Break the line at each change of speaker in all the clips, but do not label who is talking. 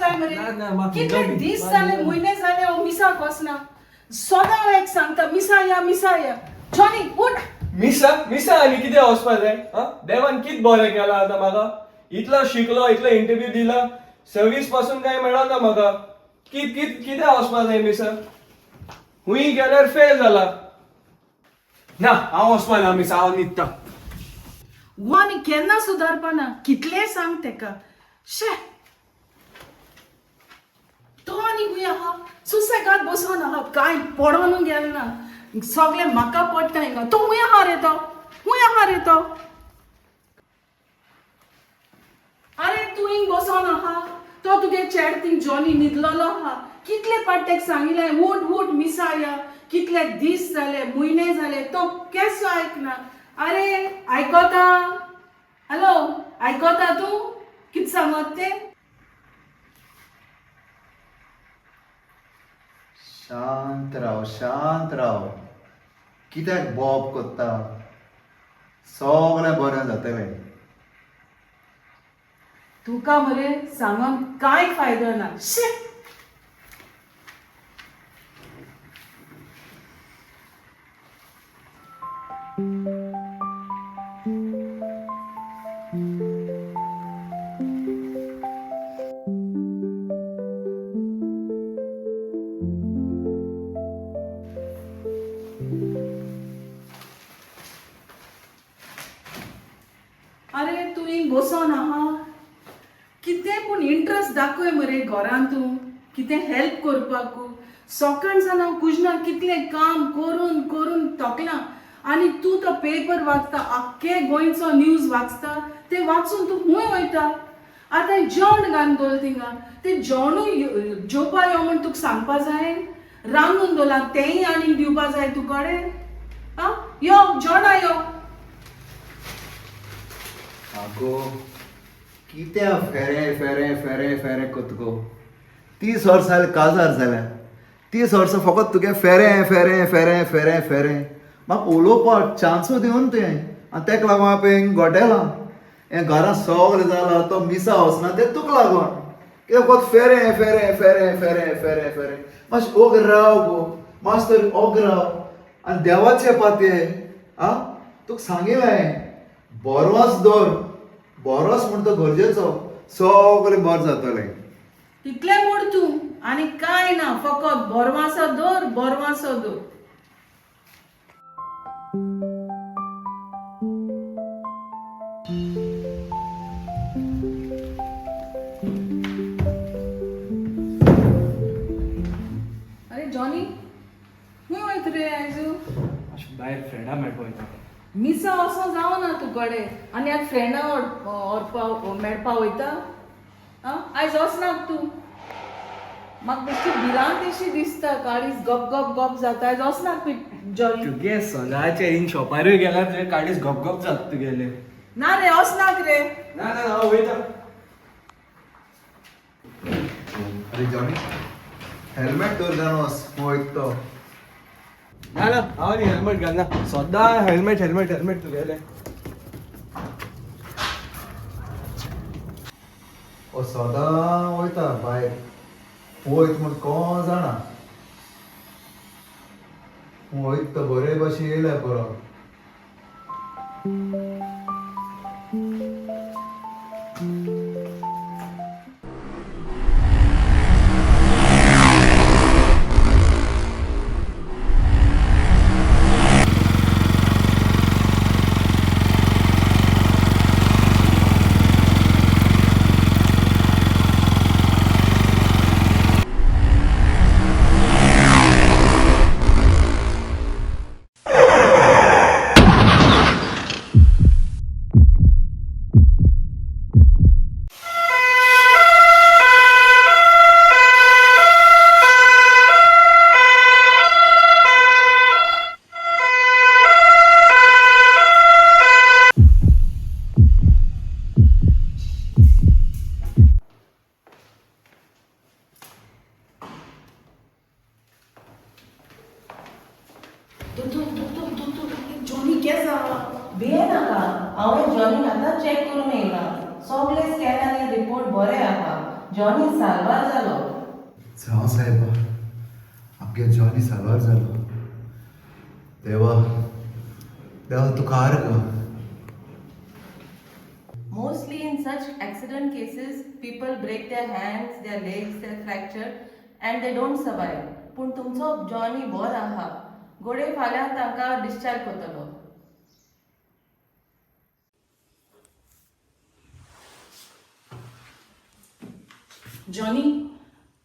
जाय मरे
ना, ना, म्हाका
कितले
हिंगा
दीस
बी-
जाले म्हयने जाले हांव मिसाक वचना सदां एक सांगता मिसा या जॉनी उठ
मिसा आनी कितें वचपा जाय देवान कित बरें केलां आतां म्हाका इतलो शिकलो इतलो इंटरव्यू दिला सर्वीस पासून काय मेळना म्हाका कितें वचपा जाय मिसा हुंय गेल्यार फेल जाला ना हांव वचपा ना मिसा हांव न्हिदता
वो आनी केन्ना सुदारपाना कितले सांग तेका शे तो आनी हुंय आहा सुसेगाद बसून आहा कांय पडोन गेल ना सगळे म्हाका पडटा हिंगा तो हुंय आहा रे तो अरे तू हिंग बसून आहा तो तुगे चेड थिंग जॉनी न्हिदलोलो आहा कितले पाटेक सांगिल्ले उठ मिसा या कितले दीस जाले म्हयने जाले तो केसो आयकना अरे आयकोता हॅलो आयकोता तू कित सांगत ते
शांत राव कित्याक बॉब कोत्ता सगळें बरें जातलें
तुका मरे सांगून कांय फायदो ना शे अरे तू हिंग बसून आहा कितें पूण इंट्रस्ट दाखय मरे घरांत तूं कितें हेल्प करपाकू सकाळ सावन हांव कुजना कितलें काम करून थकलां आनी तूं तो पेपर वाचता आख्खे गोंयचो न्यूज वाचता ते वाचून तूं खूंय वयता आतां जेवण घालन दवर थिंगा ते जेवणूय जेवपा यो म्हण तुका सांगपा जाय रांदून दवरला तेंय आनी दिवपा जाय तूं कडेन आं यो जेवणा यो
आगो कित्या फेरे कोतको 30 वर्सां काजार जाल्या 30 वर्सां फकत तुगे फेरे म्हाका उलोवपाक चान्सू दिवन तुवें आनी तेका लागून हांवें गोटेलां हें घरां सगळें जालां तो मिसा वचना तें तुका लागून कित्याक फकत फेरे मातशें ओग राव गो मातशें तरी ओग राव आनी देवाचे पाते तुका सांगिल्लें बोरवास दवर बोरोस म्हण तो गरजेचो सगळें बरें जातलें
इतलें म्हूण तूं आनी कांय ना फकत बोरवासो दवर अरे जॉनी खंय वयत रे आयजू
भायर फ्रेंडा मेळपा वयता
मिसा असो जावना तुकडे आनी आतां फ्रेंडा मेळपा वयता आयज वचनाक तूं म्हाका बेश्टी भिरांत अशी दिसता काळीज गप जाता आयज वचनाक जॉनी
तुगे सदांचे इन शॉपारूय गेल्यार तुगे काडीस गप जाता तुगेले
ना रे वचनाक रे
ना हांव वयता
अरे जॉनी हेल्मेट दवर जावन वच वयता तो
ना हांव न्ही हेल्मेट घालना सदां हेल्मेट तुगेले
सदां वयता भायर वयत म्हण कोण जाणा वयत तो बरे भाशेन येयल्या बरो
जॉनी केस भिये नाका हांवें जॉनीक आतां चॅक करून येयला सगळे स्कॅन आनी रिपोर्ट बरे आहा जॉनी साल्वार जालो.
जावं साहेबा आमगे जॉनी साल्वार जालो. देवा देवा तुका आर्ग.
Mostly in such accident cases, people break their hands, their legs, they're fractured and they don't survive. पूण तुमचो जॉनी बरो आहा. गोडे फाल्यां तांकां डिस्चार्ज करतलो. जॉनी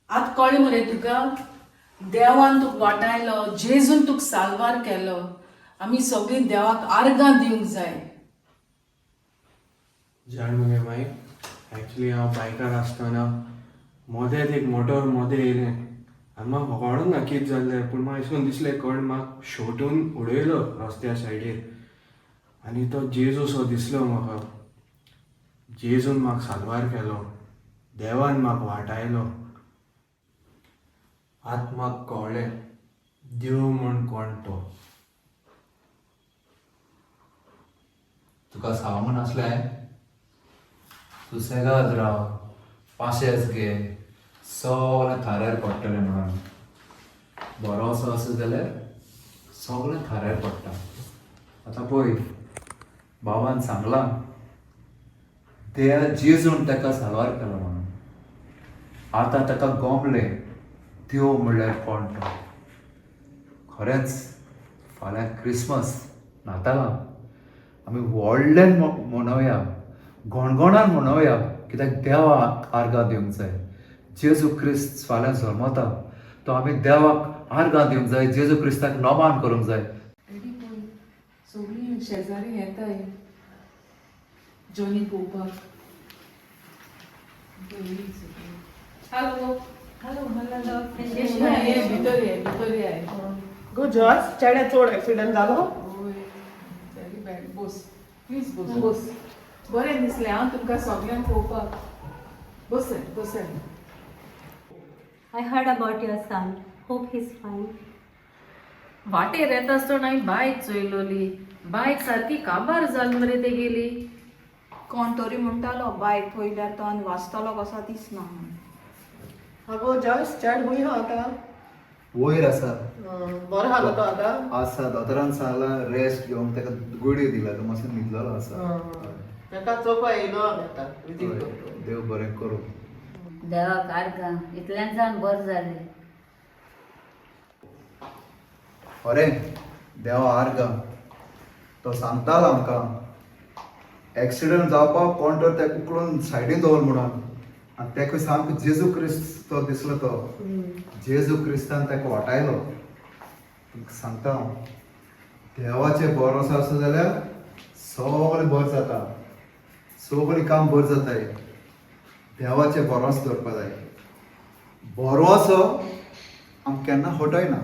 आत कळ्ळें मरे तुका देवान तुका वाटायलो जेजून तुका साल्वार केलो. आमी सगळीं देवाक आर्गां दिवंक जाय.
जाण मगे माई ॲक्च्युली हांव बायकार आसतना मोदेंत एक मोटोर मोदें येयलें आनी म्हाका कळूंक ना कितें जाल्लें पूण म्हाका अशें करून दिसलें कोण म्हाका शेवटून उडयलो रस्त्या सायडीर आनी तो जेजू सो दिसलो म्हाका. जेजून म्हाका साल्वार केलो. देवान म्हाका वाटायलो. आतां म्हाका कळ्ळें देव म्हूण कोण तो.
तुका सांगून असलें सुसेगाद राव पाशेस घे सगळें थाऱ्यार पडटलें म्हणून. बरोसो आसा जाल्यार सगळें थाऱ्यार पडटा. आतां पळय बाबान सांगलां त्या जेजून ताका साल्वार केलो म्हणून. आतां ताका गोमलें देव म्हणल्यार कोण तो. खरेंच फाल्यां क्रिसमस नातालां आमी व्हडल्यान मनोवया गोणगोणान मनोवया कित्याक देवाक आर्गां दिवंक जाय. जेजू क्रिस्त फाल्यां जल्मता तो आमी देवाक आर्गां दिवंक जाय. जेजू क्रिस्ताक नोमान करूंक जाय.
रेडी पळय सगळीं शेजारी येताय जॉनी पळोवपाक. हॅलो हॅलो हॅलो ये भितर ये.
गो जॉर्ज चेड्या चोड एक्सिडेंट जालो.
Very bad. बस प्लीज बस बस. बरें दिसलें हांव तुमकां सगळ्यांक पळोवपाक. बस.
I heard about your son. Hope he's fine.
वाटेर येता आसतना हांवें बायक चोयलोली. बायक सारकी काबार जाली मरे तेगेली.
कोण तरी म्हणटालो बायक पयल्यार तो आनी वाचतलो कसो दिसना.
गो जॉर्ज चेड खूंय हा आतां.
वयर आसा
बरो आहा न्हू तो आतां.
आसा दोतोरान सांगलां रेस्ट घेवंक ताका गुडी दिला तो मातसो न्हिदलेलो आसा.
ताका चोपा येयलो आतां विजीट
हय.
करता.
देव बरें करूं.
देवाक आर्गां इतल्यान जावन बरें जालें.
खरें देवा आर्गां तो सांगतालो आमकां एक्सिडंट जावपाक कोण तर तेका उखलून सायडीन दवर म्हणून. आनी तेका सामको जेजू क्रिस्त तो दिसलो तो. जेजू क्रिस्तान ताका वाटायलो. तुमकां सांगता हांव देवाचें भरोसा आसा जाल्यार सगळें बरें जाता. सगळीं काम बरें जाताय. देवाचें भरोस दवरपा जाय. भरोसो आमकां केन्ना हटयना.